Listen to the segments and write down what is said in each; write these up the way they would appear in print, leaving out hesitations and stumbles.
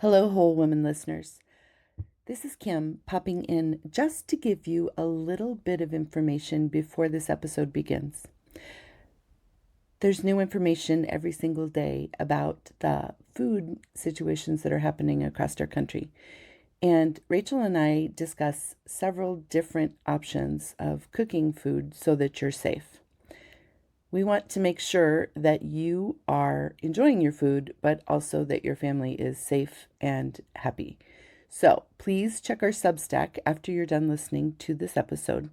Hello, Whole Woman listeners. This is Kim popping in just to give you a little bit of information before this episode begins. There's new information every single day about the food situations that are happening across our country. And Rachel and I discuss several different options of cooking food so that you're safe. We want to make sure that you are enjoying your food, but also that your family is safe and happy. So please check our Substack after you're done listening to this episode.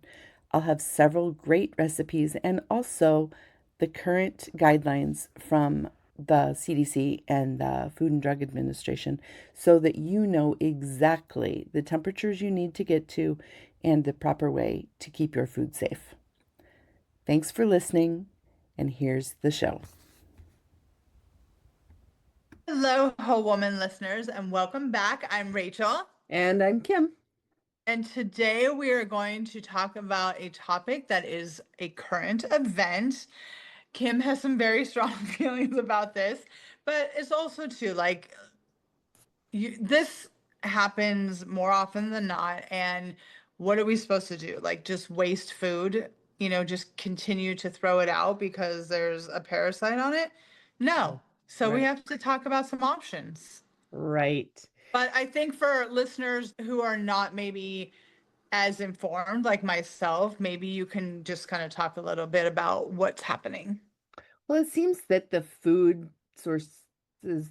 I'll have several great recipes and also the current guidelines from the CDC and the Food and Drug Administration so that you know exactly the temperatures you need to get to and the proper way to keep your food safe. Thanks for listening, and here's the show. Hello, Whole Woman listeners, and welcome back. I'm Rachel. And I'm Kim. And today we are going to talk about a topic that is a current event. Kim has some very strong feelings about this, but it's also too this happens more often than not. And what are we supposed to do? Like just waste food, just continue to throw it out because there's a parasite on it? No. So we Right. have to talk about some options. Right. But I think for listeners who are not maybe as informed, like myself, maybe you can just kind of talk a little bit about what's happening. Well, it seems that the food sources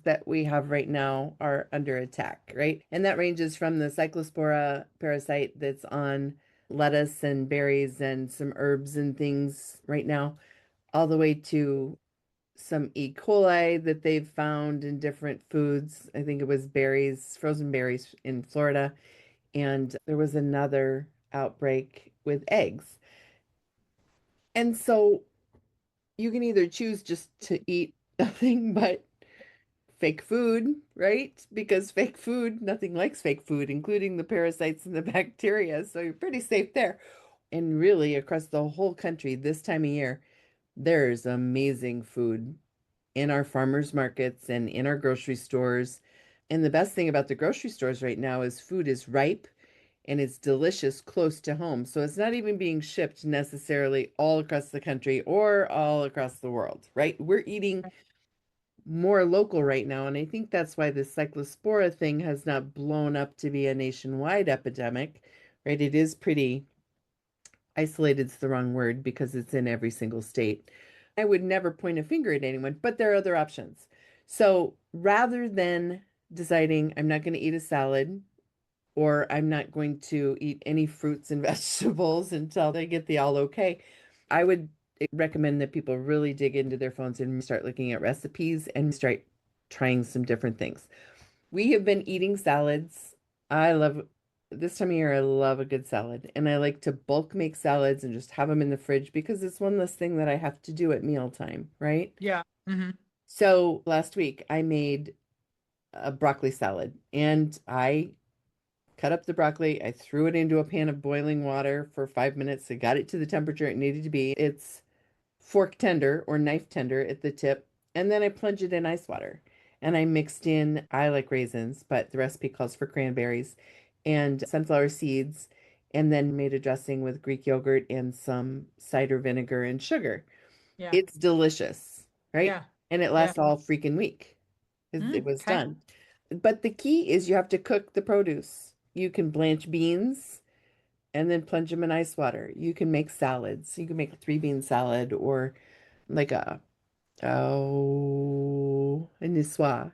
that we have right now are under attack, right? And that ranges from the cyclospora parasite that's on lettuce and berries and some herbs and things right now, all the way to some E. coli that they've found in different foods. I think it was berries, frozen berries in Florida. And there was another outbreak with eggs. And so you can either choose just to eat nothing but fake food, right? Because fake food, nothing likes fake food, including the parasites and the bacteria. So you're pretty safe there. And really, across the whole country, this time of year, there's amazing food in our farmers markets and in our grocery stores. And the best thing about the grocery stores right now is food is ripe and it's delicious close to home. So it's not even being shipped necessarily all across the country or all across the world, right? We're eating more local right now. And I think that's why the cyclospora thing has not blown up to be a nationwide epidemic, right? It is pretty isolated, is the wrong word because it's in every single state. I would never point a finger at anyone, but there are other options. So rather than deciding I'm not going to eat a salad, or I'm not going to eat any fruits and vegetables until they get the all okay. I would recommend that people really dig into their phones and start looking at recipes and start trying some different things. We have been eating salads. I love this time of year, I love a good salad. And I like to bulk make salads and just have them in the fridge because it's one less thing that I have to do at mealtime, right? Yeah. So last week I made a broccoli salad and I cut up the broccoli. I threw it into a pan of boiling water for 5 minutes. I got it to the temperature it needed to be. It's fork tender or knife tender at the tip. And then I plunged it in ice water. And I mixed in, I like raisins, but the recipe calls for cranberries and sunflower seeds, and then made a dressing with Greek yogurt and some cider vinegar and sugar. Yeah. It's delicious, right? Yeah. And it Yeah. lasts all freaking week. It was Okay. done. But the key is you have to cook the produce. You can blanch beans and then plunge them in ice water. You can make salads. You can make a three bean salad or like a niçoise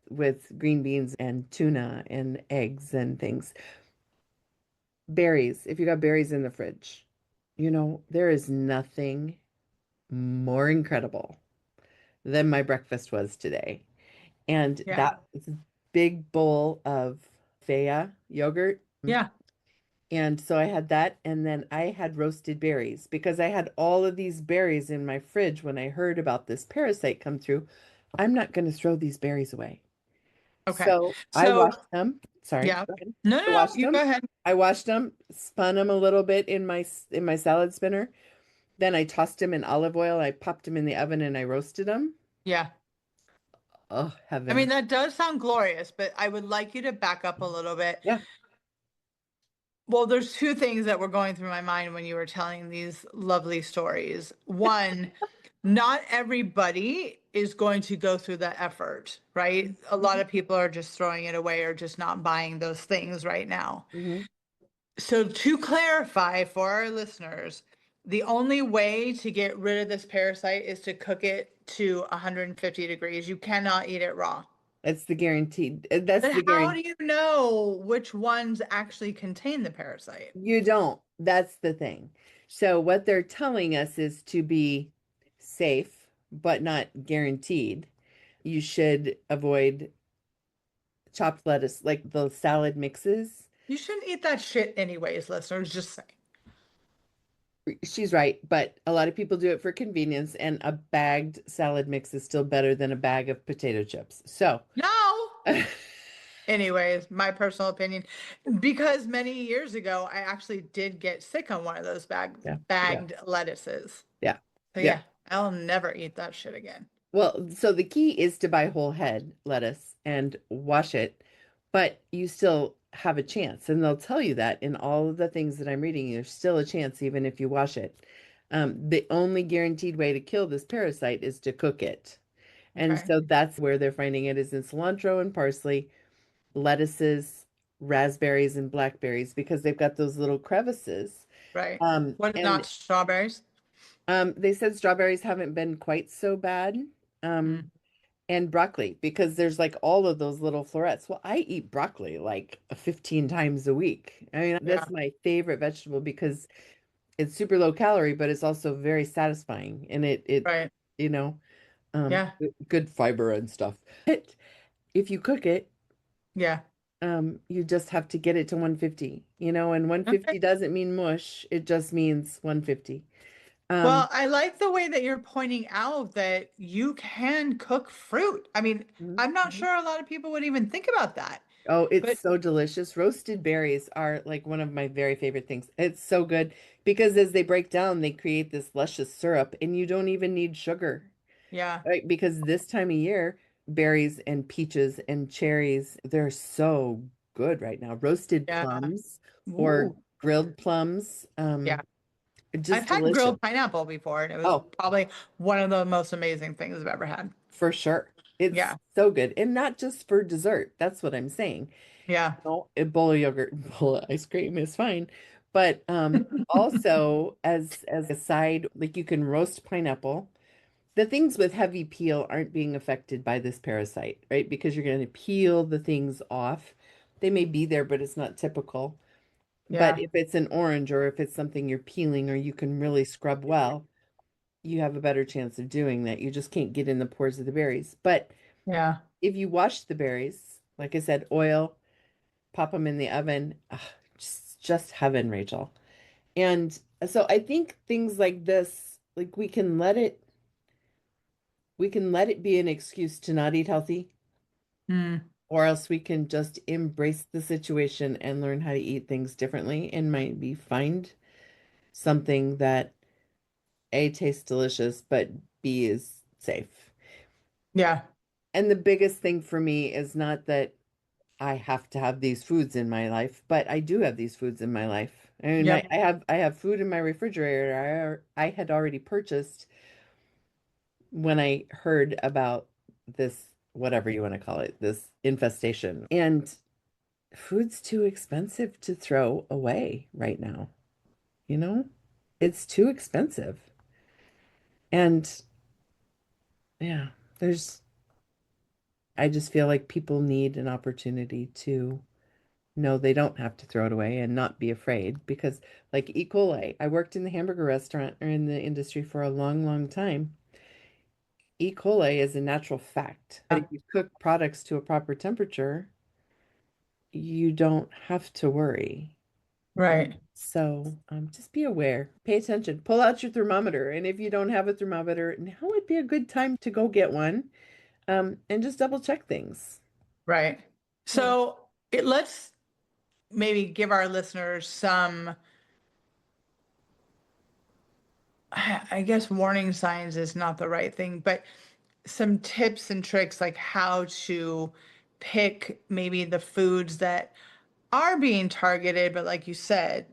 with green beans and tuna and eggs and things. Berries, if you got berries in the fridge, there is nothing more incredible than my breakfast was today. And Yeah. that was a big bowl of Faya yogurt. Yeah. And so I had that, and then I had roasted berries because I had all of these berries in my fridge when I heard about this parasite come through. I'm not going to throw these berries away. Okay. So I So, washed them. Sorry, yeah. go ahead. No, no, I no. washed You go them. ahead. I washed them, spun them a little bit in my salad spinner. Then I tossed them in olive oil. I popped them in the oven and I roasted them. Yeah. Oh, I mean, heaven. that does sound glorious, but I would like you to back up a little bit. Yeah. Well, there's two things that were going through my mind when you were telling these lovely stories. One, not everybody is going to go through the effort, right? A lot Mhm. of people are just throwing it away or just not buying those things right now. Mhm. So, to clarify for our listeners, the only way to get rid of this parasite is to cook it to 150 degrees. You cannot eat it raw. That's the guaranteed. That's But the how guarantee. do you know which ones actually contain the parasite? You don't. That's the thing. So what they're telling us is to be safe, but not guaranteed. You should avoid chopped lettuce, like the salad mixes. You shouldn't eat that shit anyways, listeners. Just saying. She's right, but a lot of people do it for convenience, and a bagged salad mix is still better than a bag of potato chips. So, No. yeah, Anyways, my personal opinion, because many years ago I actually did get sick on one of those yeah, bagged lettuces. yeah, So yeah. yeah, I'll never eat that shit again. Well, so the key is to buy whole head lettuce and wash it, but you still have a chance. And they'll tell you that in all of the things that I'm reading, there's still a chance even if you wash it. The only guaranteed way to kill this parasite is to cook it. And Okay. so that's where they're finding it is in cilantro and parsley, lettuces, raspberries, and blackberries because they've got those little crevices. Right. Um, What is and not strawberries? they said strawberries haven't been quite so bad. Um, Mm, and broccoli because there's like all of those little florets. Well, I eat broccoli like 15 times a week. I mean, yeah. that's my favorite vegetable because it's super low calorie, but it's also very satisfying and Right. you know, Yeah. good fiber and stuff. But if you cook it, Yeah. you just have to get it to 150, and Okay. 150 doesn't mean mush. It just means 150. Um, Well, I like the way that you're pointing out that you can cook fruit. I mean, mhm, I'm not mhm. sure a lot of people would even think about that. Oh, it's But so delicious. Roasted berries are like one of my very favorite things. It's so good because as they break down, they create this luscious syrup, and you don't even need sugar, yeah. right? Because this time of year, berries and peaches and cherries, they're so good right now. Roasted Yeah. plums or Ooh. grilled plums, Yeah. I've just had delicious. grilled pineapple before, and it was Oh, probably one of the most amazing things I've ever had. for sure. It's Yeah. so good. And not just for dessert. That's what I'm saying. Yeah. A bowl of yogurt, bowl of ice cream is fine. But also as a side, like you can roast pineapple. The things with heavy peel aren't being affected by this parasite, right? Because you're going to peel the things off. They may be there, but it's not typical. But Yeah. if it's an orange or if it's something you're peeling or you can really scrub well, you have a better chance of doing that. You just can't get in the pores of the berries. But Yeah. if you wash the berries, like I said, oil, pop them in the oven. Ugh, just heaven, Rachel. And so I think things like this, like we can let it be an excuse to not eat healthy, Mm. or else we can just embrace the situation and learn how to eat things differently and maybe find something that A tastes delicious, but B is safe. Yeah. And the biggest thing for me is not that I have to have these foods in my life, but I do have these foods in my life. I mean, I, Yep. I have I have food in my refrigerator I had already purchased when I heard about this, whatever you want to call it, this infestation. And food's too expensive to throw away right now, you know? It's too expensive. And yeah, I just feel like people need an opportunity to no, they don't have to throw it away and not be afraid because, like E. coli, I worked in the hamburger restaurant or in the industry for a long, long time. E. coli is a natural fact. But if you cook products to a proper temperature, you don't have to worry. Right. So just be aware, pay attention, pull out your thermometer. And if you don't have a thermometer, now would be a good time to go get one and just double check things. Right. Yeah. So let's maybe give our listeners some, I guess warning signs is not the right thing, but some tips and tricks like how to pick maybe the foods that are being targeted, but like you said,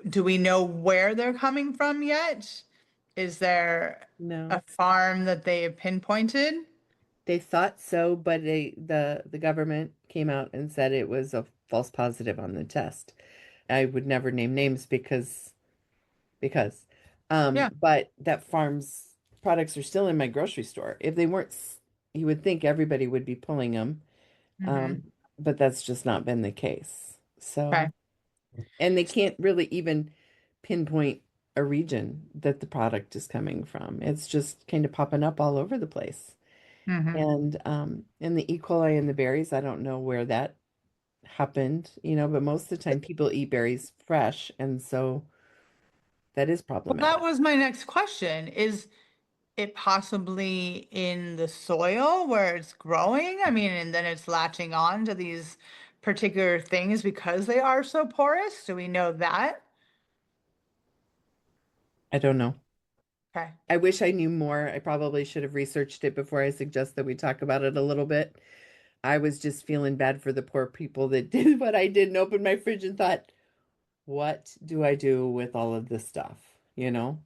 do we know where they're coming from yet? Is there a No. farm that they have pinpointed? They thought so, but the government came out and said it was a false positive on the test. I would never name names because Yeah. but that farm's products are still in my grocery store. If they weren't, you would think everybody would be pulling them. Hmm. But that's just not been the case. Okay. So, and they can't really even pinpoint a region that the product is coming from. It's just kind of popping up all over the place. Hmm. And the E. coli and the berries, I don't know where that happened, but most of the time people eat berries fresh, and so that is Well, that problematic. was my next question. Is it possibly in the soil where it's growing? I mean, and then it's latching on to these particular things because they are so porous. Do we know that? I don't know. Okay. I wish I knew more. I probably should have researched it before I suggest that we talk about it a little bit. I was just feeling bad for the poor people that did what I did and opened my fridge and thought, what do I do with all of this stuff? You know?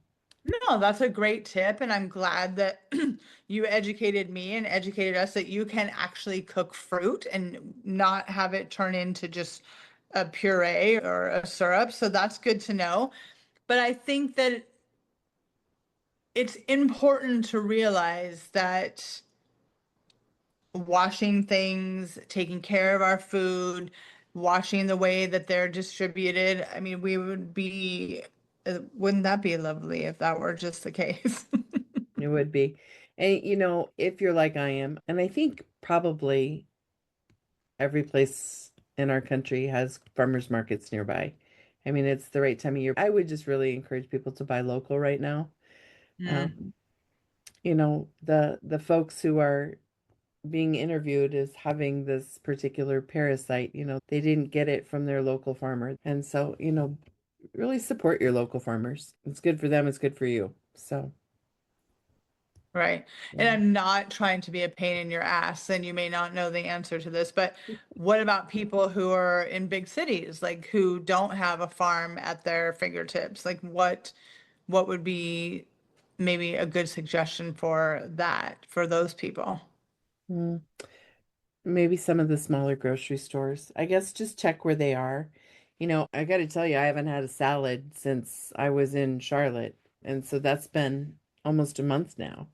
No, that's a great tip, and I'm glad that you educated me and educated us that you can actually cook fruit and not have it turn into just a puree or a syrup. So that's good to know. But I think that it's important to realize that washing things, taking care of our food, washing the way that they're distributed. I mean, we would be, wouldn't that be lovely if that were just the case? It would be. And if you're like I am, and I think probably every place in our country has farmers markets nearby. I mean, it's the right time of year. I would just really encourage people to buy local right now. Mm, Um, the folks who are being interviewed is having this particular parasite, they didn't get it from their local farmer. And so, really support your local farmers. It's good for them, it's good for you. So, right. And yeah. I'm not trying to be a pain in your ass, and you may not know the answer to this, but what about people who are in big cities, like who don't have a farm at their fingertips? Like what would be maybe a good suggestion for that, for those people? Mm. Maybe some of the smaller grocery stores. I guess just check where they are. I got to tell you, I haven't had a salad since I was in Charlotte. And so that's been almost a month now.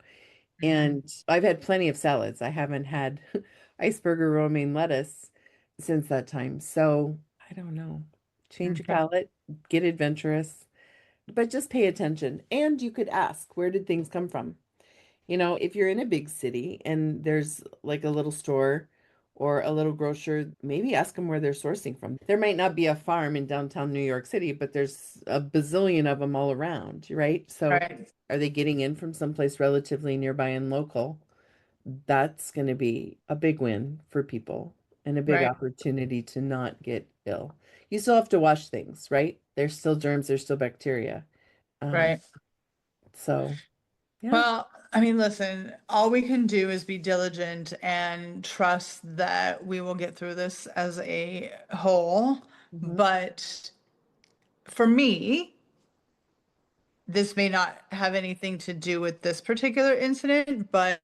Hmm. And I've had plenty of salads. I haven't had iceberg or romaine lettuce since that time. So I don't know. Change your Okay. palate, get adventurous, but just pay attention. And you could ask, where did things come from? If you're in a big city and there's like a little store or a little grocer, maybe ask them where they're sourcing from. There might not be a farm in downtown New York City, but there's a bazillion of them all around, right? So Right. are they getting in from someplace relatively nearby and local? That's going to be a big win for people and a big Right. opportunity to not get ill. You still have to wash things, right? There's still germs, there's still bacteria. Um, Right. so yeah. Well, I mean, listen, all we can do is be diligent and trust that we will get through this as a whole. Mhm. But for me, this may not have anything to do with this particular incident, but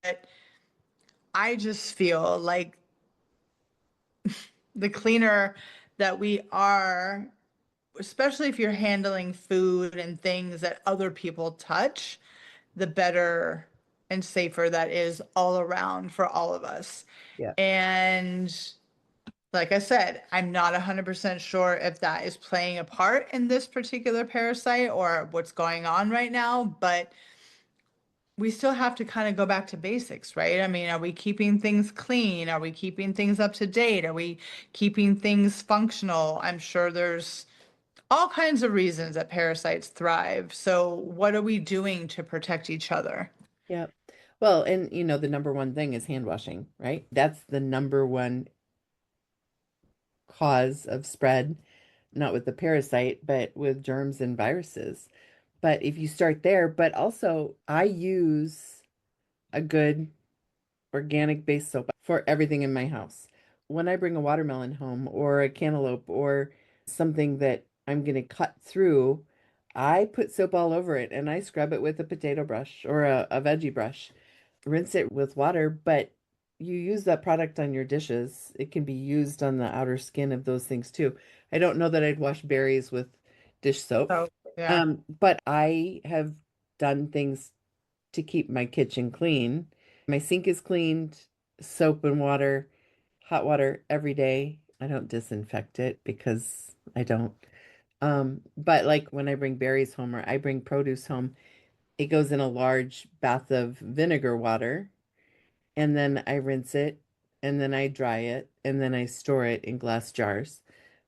I just feel like the cleaner that we are, especially if you're handling food and things that other people touch, the better and safer that is all around for all of us. Yeah. And like I said, I'm not 100% sure if that is playing a part in this particular parasite or what's going on right now, but we still have to kind of go back to basics, right? I mean, are we keeping things clean? Are we keeping things up to date? Are we keeping things functional? I'm sure there's all kinds of reasons that parasites thrive. So, what are we doing to protect each other? Yeah. Well, and the number one thing is hand washing, right? That's the number one cause of spread, not with the parasite, but with germs and viruses. But if you start there, but also I use a good organic based soap for everything in my house. When I bring a watermelon home or a cantaloupe or something that I'm going to cut through, I put soap all over it and I scrub it with a potato brush or a veggie brush. Rinse it with water, but you use that product on your dishes. It can be used on the outer skin of those things too. I don't know that I'd wash berries with dish soap. So, yeah. But I have done things to keep my kitchen clean. My sink is cleaned, soap and water, hot water every day. I don't disinfect it because I don't. But like when I bring berries home or I bring produce home, it goes in a large bath of vinegar water, and then I rinse it, and then I dry it, and then I store it in glass jars.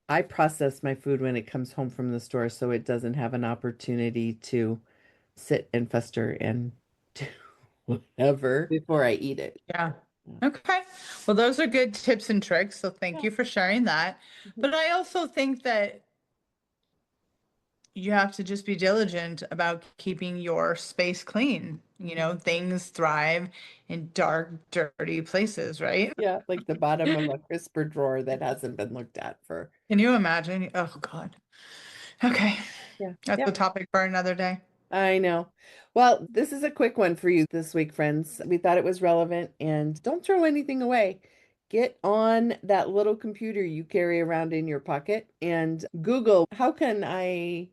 I process my food when it comes home from the store so it doesn't have an opportunity to sit and fester and do whatever before I eat it. Yeah. Okay. Well, those are good tips and tricks. So thank Yeah. you for sharing that. Mhm. But I also think that you have to just be diligent about keeping your space clean. You Mhm. know, things thrive in dark, dirty places, right? Yeah, like the bottom of a crisper drawer that hasn't been looked at for. Can you imagine? Oh, God. Okay. Yeah. That's Yeah. a topic for another day. I know. Well, this is a quick one for you this week, friends. We thought it was relevant, and don't throw anything away. Get on that little computer you carry around in your pocket and Google, how can I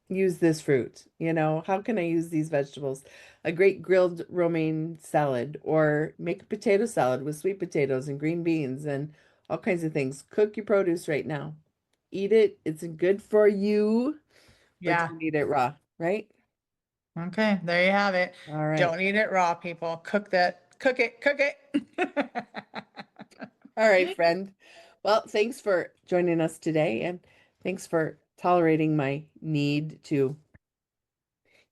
use this fruit? How can I use these vegetables? A great grilled romaine salad, or make a potato salad with sweet potatoes and green beans and all kinds of things. Cook your produce right now. Eat it. It's good for you, but Yeah. don't eat it raw, right? Okay. There you have it. All right. Don't eat it raw, people. Cook that. Cook it. Cook it. All right, friend. Well, thanks for joining us today, and thanks for tolerating my need to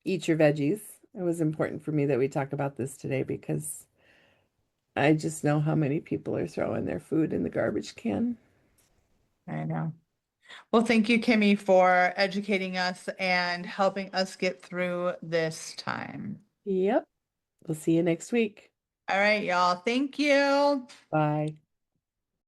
eat your veggies. It was important for me that we talk about this today because I just know how many people are throwing their food in the garbage can. I know. Well, thank you, Kimmy, for educating us and helping us get through this time. Yep. We'll see you next week. All right, y'all. Thank you. Bye.